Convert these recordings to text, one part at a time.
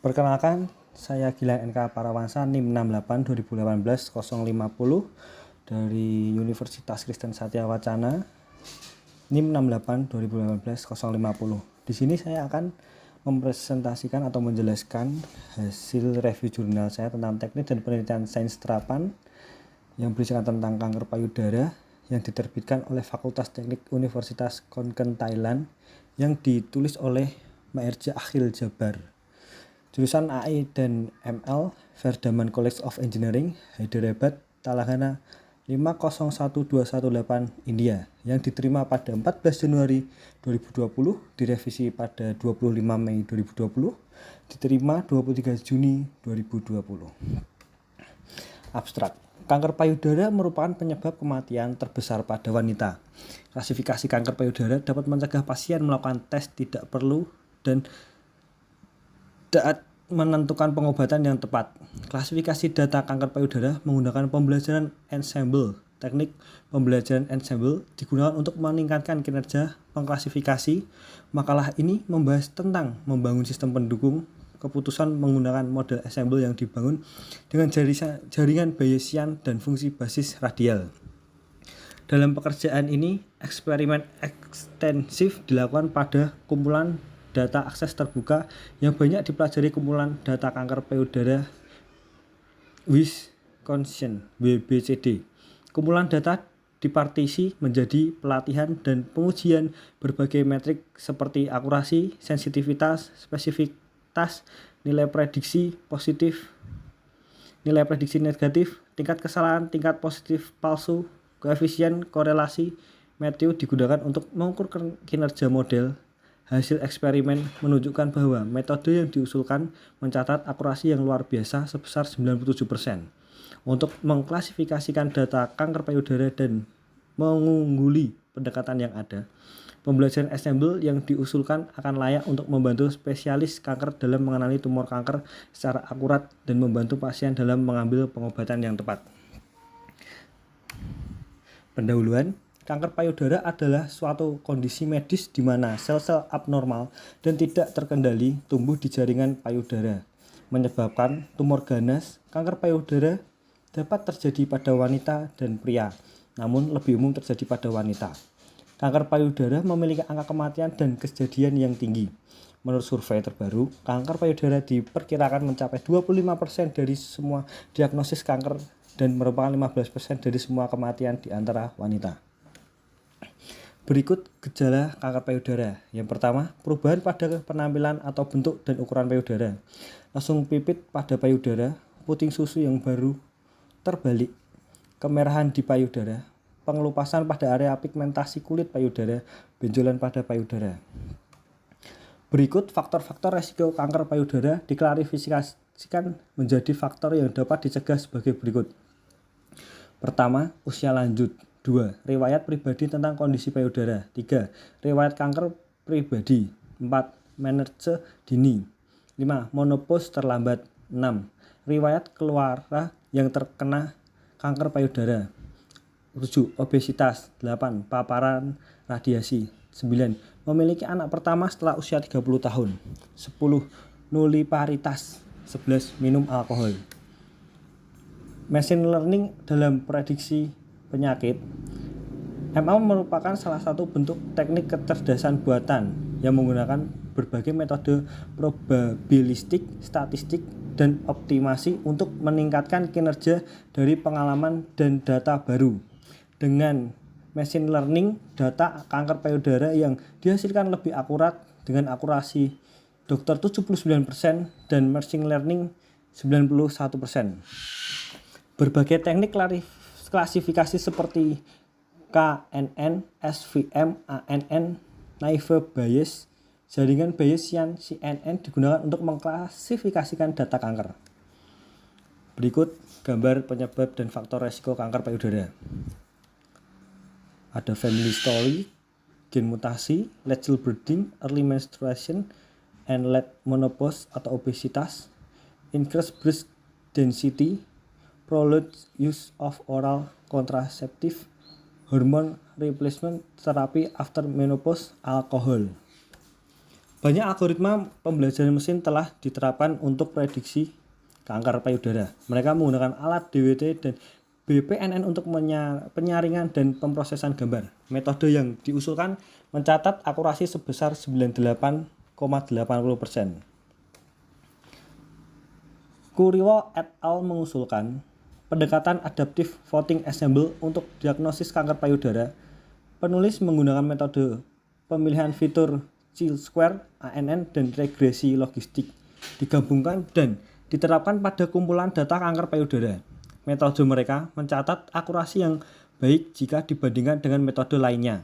Perkenalkan, saya Gilang NK Parawansa NIM 68 2018 050 dari Universitas Kristen Satya Wacana NIM 68 2018 050. Di sini saya akan mempresentasikan atau menjelaskan hasil review jurnal saya tentang teknik dan penelitian sains terapan yang berisikan tentang kanker payudara yang diterbitkan oleh Fakultas Teknik Universitas Kon Ken, Thailand yang ditulis oleh Maerja Akhil Jabar. Jurusan AI dan ML Verdaman College of Engineering, Hyderabad, Telangana 501218 India yang diterima pada 14 Januari 2020, direvisi pada 25 Mei 2020, diterima 23 Juni 2020. Abstrak. Kanker payudara merupakan penyebab kematian terbesar pada wanita. Klasifikasi kanker payudara dapat mencegah pasien melakukan tes tidak perlu dan dapat menentukan pengobatan yang tepat. Klasifikasi data kanker payudara menggunakan pembelajaran ensemble. Teknik pembelajaran ensemble digunakan untuk meningkatkan kinerja pengklasifikasi. Makalah ini membahas tentang membangun sistem pendukung keputusan menggunakan model ensemble yang dibangun dengan jaringan Bayesian dan fungsi basis radial. Dalam pekerjaan ini, eksperimen ekstensif dilakukan pada kumpulan data akses terbuka yang banyak dipelajari kumpulan data kanker payudara Wisconsin (WBCD). Kumpulan data dipartisi menjadi pelatihan dan pengujian berbagai metrik seperti akurasi, sensitivitas, spesifitas, nilai prediksi positif, nilai prediksi negatif, tingkat kesalahan, tingkat positif palsu, koefisien korelasi. Matthew digunakan untuk mengukur kinerja model. Hasil eksperimen menunjukkan bahwa metode yang diusulkan mencatat akurasi yang luar biasa sebesar 97% untuk mengklasifikasikan data kanker payudara dan mengungguli pendekatan yang ada. Pembelajaran ensemble yang diusulkan akan layak untuk membantu spesialis kanker dalam mengenali tumor kanker secara akurat dan membantu pasien dalam mengambil pengobatan yang tepat. Pendahuluan. Kanker payudara adalah suatu kondisi medis di mana sel-sel abnormal dan tidak terkendali tumbuh di jaringan payudara, menyebabkan tumor ganas. Kanker payudara dapat terjadi pada wanita dan pria, namun lebih umum terjadi pada wanita. Kanker payudara memiliki angka kematian dan kejadian yang tinggi. Menurut survei terbaru, kanker payudara diperkirakan mencapai 25% dari semua diagnosis kanker dan merupakan 15% dari semua kematian di antara wanita. Berikut gejala kanker payudara. Yang pertama, perubahan pada penampilan atau bentuk dan ukuran payudara. Langsung pipit pada payudara, puting susu yang baru terbalik, kemerahan di payudara, pengelupasan pada area pigmentasi kulit payudara, benjolan pada payudara. Berikut faktor-faktor resiko kanker payudara diklasifikasikan menjadi faktor yang dapat dicegah sebagai berikut. Pertama, usia lanjut. 2. Riwayat pribadi tentang kondisi payudara. 3. Riwayat kanker pribadi. 4. Menarche dini. 5. Menopause terlambat. 6. Riwayat keluarga yang terkena kanker payudara. 7. Obesitas. 8. Paparan radiasi. 9. Memiliki anak pertama setelah usia 30 tahun. 10. Nulliparitas. 11. Minum alkohol. Machine learning dalam prediksi penyakit. ML merupakan salah satu bentuk teknik kecerdasan buatan yang menggunakan berbagai metode probabilistik, statistik, dan optimasi untuk meningkatkan kinerja dari pengalaman dan data baru. Dengan machine learning, data kanker payudara yang dihasilkan lebih akurat dengan akurasi dokter 79% dan machine learning 91%. Berbagai teknik klasifikasi seperti KNN, SVM, ANN, naive Bayes, jaringan Bayesian, CNN digunakan untuk mengklasifikasikan data kanker. Berikut gambar penyebab dan faktor resiko kanker payudara. Ada family story, gen mutasi, late childbirthing, early menstruation, and late menopause atau obesitas, increased breast density, prolonged use of oral contraceptive, hormone replacement therapy after menopause, alkohol. Banyak algoritma pembelajaran mesin telah diterapkan untuk prediksi kanker payudara. Mereka menggunakan alat DWT dan BPNN untuk penyaringan dan pemrosesan gambar. Metode yang diusulkan mencatat akurasi sebesar 98,80%. Kuriwo et al. Mengusulkan pendekatan adaptive voting ensemble untuk diagnosis kanker payudara. Penulis menggunakan metode pemilihan fitur chi-square, ANN, dan regresi logistik digabungkan dan diterapkan pada kumpulan data kanker payudara. Metode mereka mencatat akurasi yang baik jika dibandingkan dengan metode lainnya.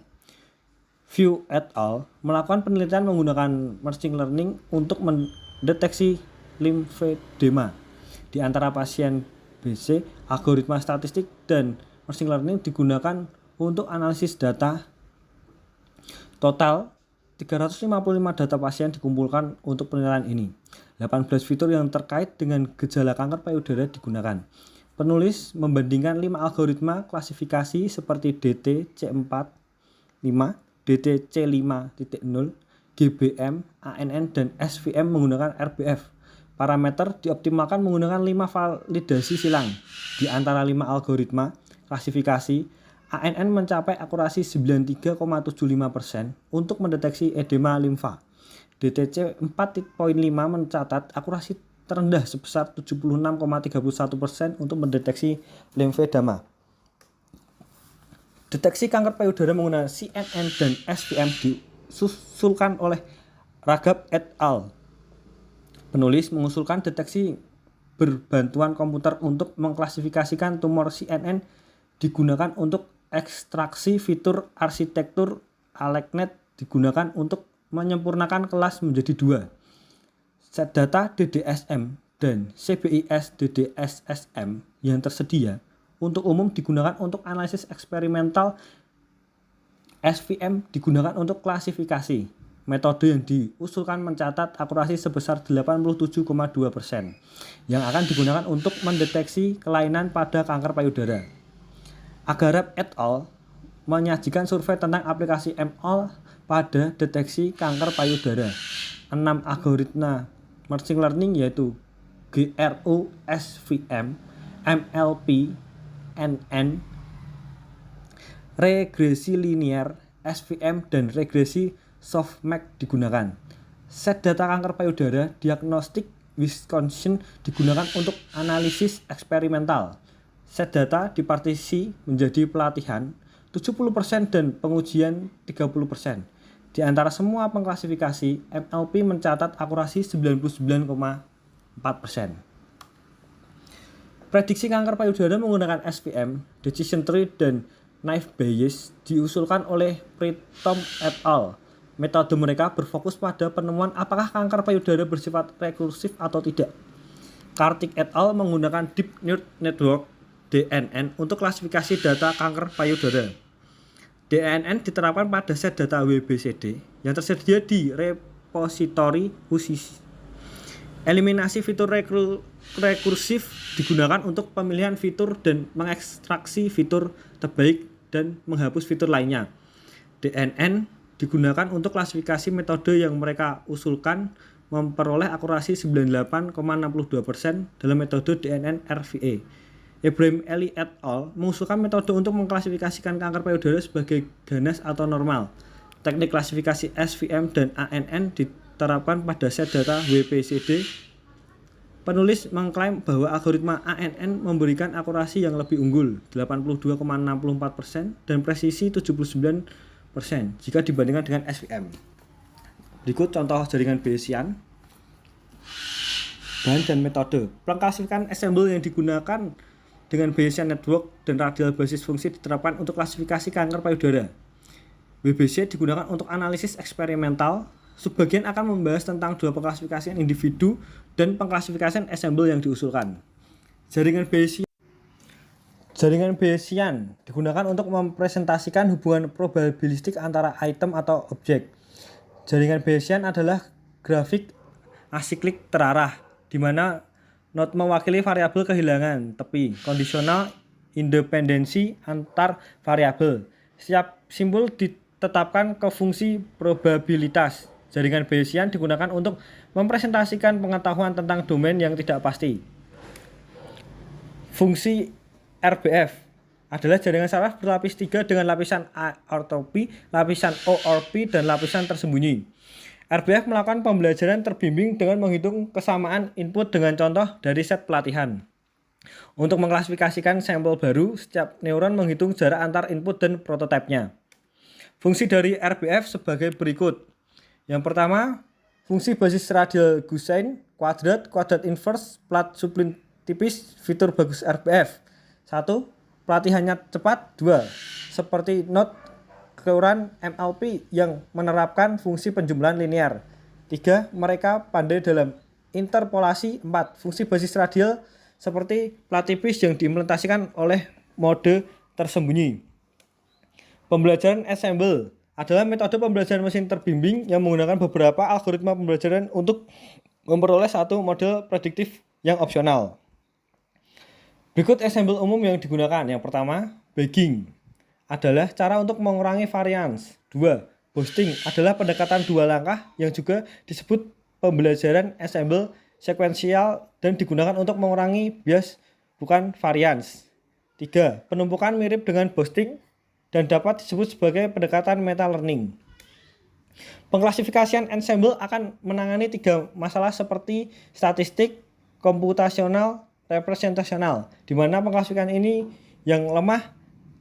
View et al. Melakukan penelitian menggunakan machine learning untuk mendeteksi limfedema di antara pasien BC. Algoritma statistik dan machine learning digunakan untuk analisis data. Total 355 data pasien dikumpulkan untuk penilaian ini. 18 fitur yang terkait dengan gejala kanker payudara digunakan. Penulis membandingkan 5 algoritma klasifikasi seperti DT-C4, 5, DT-C5.0, GBM, ANN, dan SVM menggunakan RBF. Parameter dioptimalkan menggunakan 5 validasi silang. Di antara 5 algoritma klasifikasi, ANN mencapai akurasi 93,75% untuk mendeteksi edema limfa. DTC 4.5 mencatat akurasi terendah sebesar 76,31% untuk mendeteksi limfedema. Deteksi kanker payudara menggunakan CNN dan SVM diusulkan oleh Raghav et al. Penulis mengusulkan deteksi berbantuan komputer untuk mengklasifikasikan tumor CNN digunakan untuk ekstraksi fitur arsitektur. AlecNet digunakan untuk menyempurnakan kelas menjadi 2. Set data DDSM dan CBIS DDSSM yang tersedia untuk umum digunakan untuk analisis eksperimental. SVM digunakan untuk klasifikasi. Metode yang diusulkan mencatat akurasi sebesar 87,2% yang akan digunakan untuk mendeteksi kelainan pada kanker payudara. Agharab et al. Menyajikan survei tentang aplikasi ML pada deteksi kanker payudara. 6 algoritma machine learning yaitu GRU, SVM, MLP, NN, regresi linear, SVM, dan regresi softmax digunakan. Set data kanker payudara diagnostik Wisconsin digunakan untuk analisis eksperimental. Set data dipartisi menjadi pelatihan 70% dan pengujian 30%. Di antara semua pengklasifikasi, MLP mencatat akurasi 99,4%. Prediksi kanker payudara menggunakan SVM, decision tree, dan naive Bayes diusulkan oleh Pritom et al. Metode mereka berfokus pada penemuan apakah kanker payudara bersifat rekursif atau tidak. Kartik et al. Menggunakan Deep Neural Network DNN untuk klasifikasi data kanker payudara. DNN diterapkan pada set data WBCD yang tersedia di repositori khusus. Eliminasi fitur rekursif digunakan untuk pemilihan fitur dan mengekstraksi fitur terbaik dan menghapus fitur lainnya. DNN digunakan untuk klasifikasi. Metode yang mereka usulkan memperoleh akurasi 98,62% dalam metode DNN RVA. Ibrahim Eli et al. Mengusulkan metode untuk mengklasifikasikan kanker payudara sebagai ganas atau normal. Teknik klasifikasi SVM dan ANN diterapkan pada set data WBCD. Penulis mengklaim bahwa algoritma ANN memberikan akurasi yang lebih unggul 82,64% dan presisi 79% jika dibandingkan dengan SVM. Berikut contoh jaringan Bayesian, bahan dan metode. Pengklasifikasi ensemble yang digunakan dengan Bayesian Network dan radial basis fungsi diterapkan untuk klasifikasi kanker payudara. WBC digunakan untuk analisis eksperimental. Subbagian akan membahas tentang 2 pengklasifikasian individu dan pengklasifikasian ensemble yang diusulkan. Jaringan Bayesian digunakan untuk mempresentasikan hubungan probabilistik antara item atau objek. Jaringan Bayesian adalah grafik asiklik terarah, di mana node mewakili variabel kehilangan tepi, kondisional independensi antar variabel. Setiap simbol ditetapkan ke fungsi probabilitas. Jaringan Bayesian digunakan untuk mempresentasikan pengetahuan tentang domain yang tidak pasti. Fungsi RBF adalah jaringan saraf berlapis 3 dengan lapisan A-ortopi, lapisan O-orpi, dan lapisan tersembunyi. RBF melakukan pembelajaran terbimbing dengan menghitung kesamaan input dengan contoh dari set pelatihan. Untuk mengklasifikasikan sampel baru, setiap neuron menghitung jarak antar input dan prototipenya. Fungsi dari RBF sebagai berikut. Yang pertama, fungsi basis radial Gaussian, kuadrat inverse, plat sublim tipis, fitur bagus RBF. 1. Pelatihannya cepat. 2. Seperti not keukuran MLP yang menerapkan fungsi penjumlahan linear. 3. Mereka pandai dalam interpolasi. 4. Fungsi basis radial seperti plat tipis yang diimplementasikan oleh mode tersembunyi. Pembelajaran ensemble adalah metode pembelajaran mesin terbimbing yang menggunakan beberapa algoritma pembelajaran untuk memperoleh satu model prediktif yang opsional. Berikut ensemble umum yang digunakan. Yang pertama, bagging adalah cara untuk mengurangi varians. 2. Boosting adalah pendekatan dua langkah yang juga disebut pembelajaran ensemble sekuensial dan digunakan untuk mengurangi bias bukan varians. 3. Penumpukan mirip dengan boosting dan dapat disebut sebagai pendekatan meta learning. Pengklasifikasian ensemble akan menangani 3 masalah seperti statistik, komputasional, representasional, di mana pengklasifikasian ini yang lemah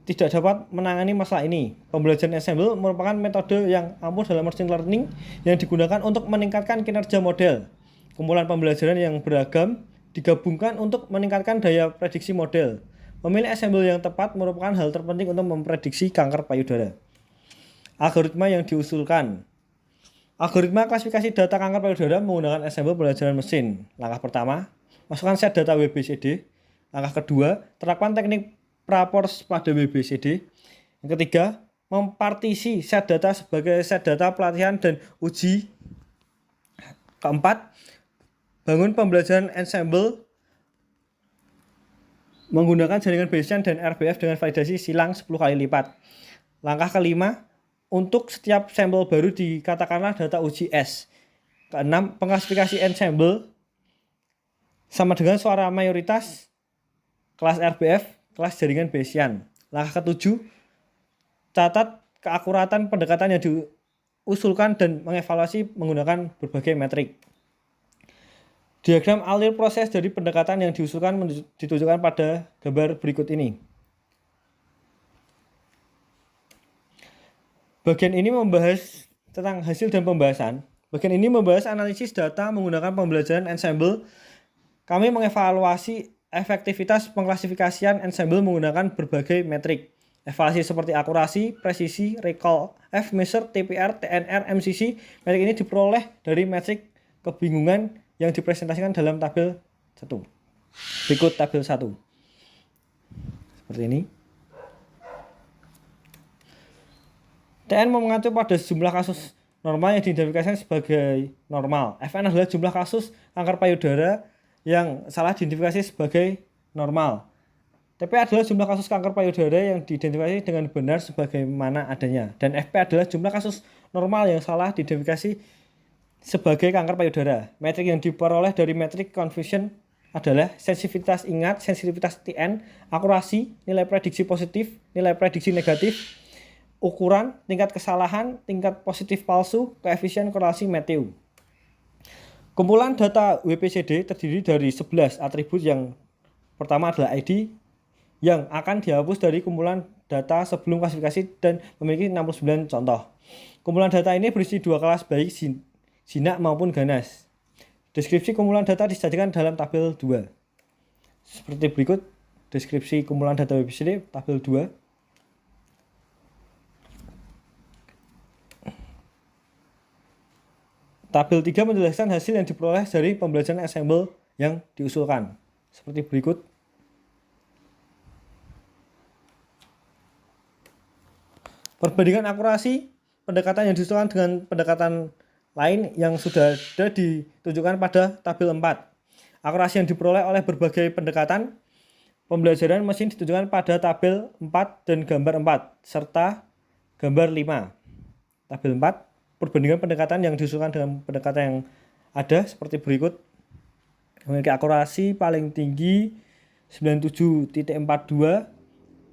tidak dapat menangani masalah ini. Pembelajaran ensemble merupakan metode yang ampuh dalam machine learning yang digunakan untuk meningkatkan kinerja model. Kumpulan pembelajaran yang beragam digabungkan untuk meningkatkan daya prediksi model. Memilih ensemble yang tepat merupakan hal terpenting untuk memprediksi kanker payudara. Algoritma yang diusulkan. Algoritma klasifikasi data kanker payudara menggunakan ensemble pembelajaran mesin. Langkah pertama, masukkan set data WBCD. Langkah kedua, terapkan teknik prapors pada WBCD. Yang ketiga, mempartisi set data sebagai set data pelatihan dan uji. Keempat, bangun pembelajaran ensemble menggunakan jaringan Bayesian dan RBF dengan validasi silang 10 kali lipat. Langkah kelima, untuk setiap sampel baru dikatakanlah data uji S. Keenam, pengklasifikasi ensemble sama dengan suara mayoritas kelas RBF, kelas jaringan Bayesian. Langkah ketujuh, catat keakuratan pendekatan yang diusulkan dan mengevaluasi menggunakan berbagai metrik. Diagram alir proses dari pendekatan yang diusulkan ditunjukkan pada gambar berikut ini. Bagian ini membahas tentang hasil dan pembahasan. Bagian ini membahas analisis data menggunakan pembelajaran ensemble. Kami mengevaluasi efektivitas pengklasifikasian ensemble menggunakan berbagai metrik. Evaluasi seperti akurasi, presisi, recall, F-measure, TPR, TNR, MCC. Metrik ini diperoleh dari metrik kebingungan yang dipresentasikan dalam tabel 1. Berikut tabel 1. Seperti ini. TN mengacu pada jumlah kasus normal yang diidentifikasikan sebagai normal. FN adalah jumlah kasus kanker payudara yang salah diidentifikasi sebagai normal. TP adalah jumlah kasus kanker payudara yang diidentifikasi dengan benar sebagaimana adanya. Dan FP adalah jumlah kasus normal yang salah diidentifikasi sebagai kanker payudara. Metrik yang diperoleh dari metrik confusion adalah sensitivitas ingat, sensitivitas TN, akurasi, nilai prediksi positif, nilai prediksi negatif, ukuran, tingkat kesalahan, tingkat positif palsu, koefisien korelasi Matthew. Kumpulan data WPCD terdiri dari 11 atribut. Yang pertama adalah ID yang akan dihapus dari kumpulan data sebelum klasifikasi dan memiliki 69 contoh. Kumpulan data ini berisi 2 kelas baik jinak maupun ganas. Deskripsi kumpulan data disajikan dalam tabel 2. Seperti berikut deskripsi kumpulan data WPCD tabel 2. Tabel 3 menjelaskan hasil yang diperoleh dari pembelajaran ensemble yang diusulkan. Seperti berikut. Perbandingan akurasi pendekatan yang diusulkan dengan pendekatan lain yang sudah ada ditunjukkan pada tabel 4. Akurasi yang diperoleh oleh berbagai pendekatan pembelajaran mesin ditunjukkan pada tabel 4 dan gambar 4 serta gambar 5. Tabel 4 perbandingan pendekatan yang diusulkan dengan pendekatan yang ada seperti berikut. Memiliki akurasi paling tinggi 97.42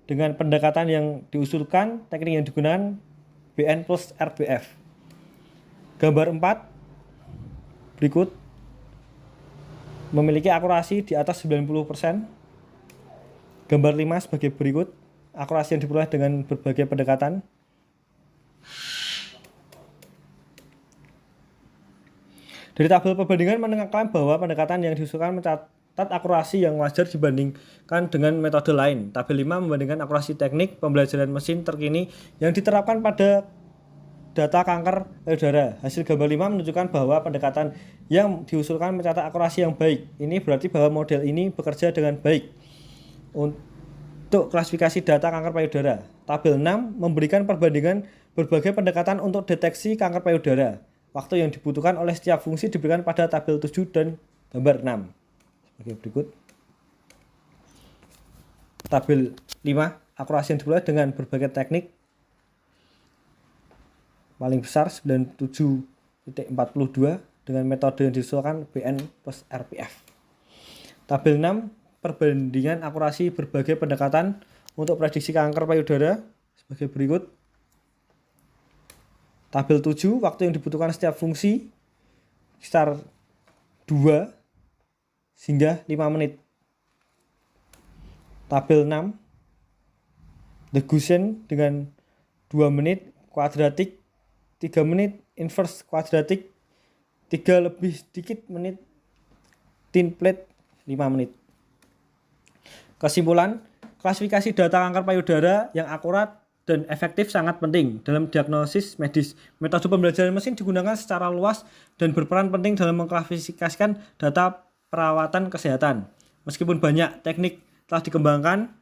dengan pendekatan yang diusulkan, teknik yang digunakan BN plus RBF. Gambar 4 berikut memiliki akurasi di atas 90%. Gambar 5 sebagai berikut, akurasi yang diperoleh dengan berbagai pendekatan. Dari tabel perbandingan menekankan bahwa pendekatan yang diusulkan mencatat akurasi yang wajar dibandingkan dengan metode lain. Tabel 5 membandingkan akurasi teknik pembelajaran mesin terkini yang diterapkan pada data kanker payudara. Hasil gambar 5 menunjukkan bahwa pendekatan yang diusulkan mencatat akurasi yang baik. Ini berarti bahwa model ini bekerja dengan baik untuk klasifikasi data kanker payudara. Tabel 6 memberikan perbandingan berbagai pendekatan untuk deteksi kanker payudara. Waktu yang dibutuhkan oleh setiap fungsi diberikan pada tabel 7 dan gambar 6. Sebagai berikut. Tabel 5, akurasi yang diperoleh dengan berbagai teknik. Paling besar 97.42 dengan metode yang diusulkan BN plus RPF. Tabel 6, perbandingan akurasi berbagai pendekatan untuk prediksi kanker payudara sebagai berikut. Tabel 7, waktu yang dibutuhkan setiap fungsi sekitar 2 hingga 5 menit. Tabel 6, the Gaussian dengan 2 menit, kuadratik 3 menit, inverse kuadratik 3 lebih sedikit menit, thin plate 5 menit. Kesimpulan, klasifikasi data kanker payudara yang akurat dan efektif sangat penting dalam diagnosis medis. Metode pembelajaran mesin digunakan secara luas dan berperan penting dalam mengklasifikasikan data perawatan kesehatan. Meskipun banyak teknik telah dikembangkan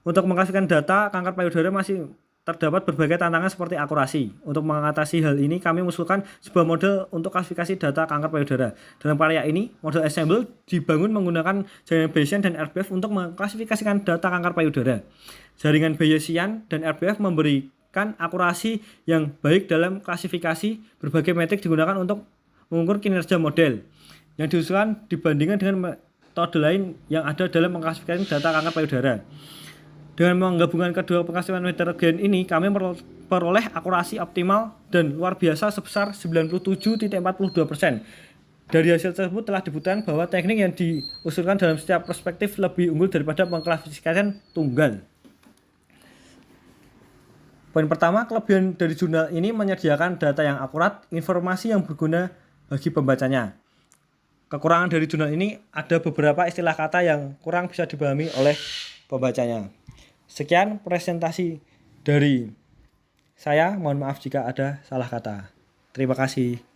untuk mengklasifikasikan data kanker payudara, masih terdapat berbagai tantangan seperti akurasi. Untuk mengatasi hal ini, kami mengusulkan sebuah model untuk klasifikasi data kanker payudara. Dalam karya ini, model Ensemble dibangun menggunakan jaringan Bayesian dan RBF untuk mengklasifikasikan data kanker payudara. Jaringan Bayesian dan RBF memberikan akurasi yang baik dalam klasifikasi. Berbagai metrik digunakan untuk mengukur kinerja model yang diusulkan dibandingkan dengan metode lain yang ada dalam mengklasifikasi data kanker payudara. Dengan menggabungkan kedua pengklasifikasian heterogen ini, kami memperoleh akurasi optimal dan luar biasa sebesar 97.42%. Dari hasil tersebut telah dibuktikan bahwa teknik yang diusulkan dalam setiap perspektif lebih unggul daripada pengklasifikasian tunggal. Poin pertama, kelebihan dari jurnal ini menyediakan data yang akurat, informasi yang berguna bagi pembacanya. Kekurangan dari jurnal ini ada beberapa istilah kata yang kurang bisa dipahami oleh pembacanya. Sekian presentasi dari saya, mohon maaf jika ada salah kata. Terima kasih.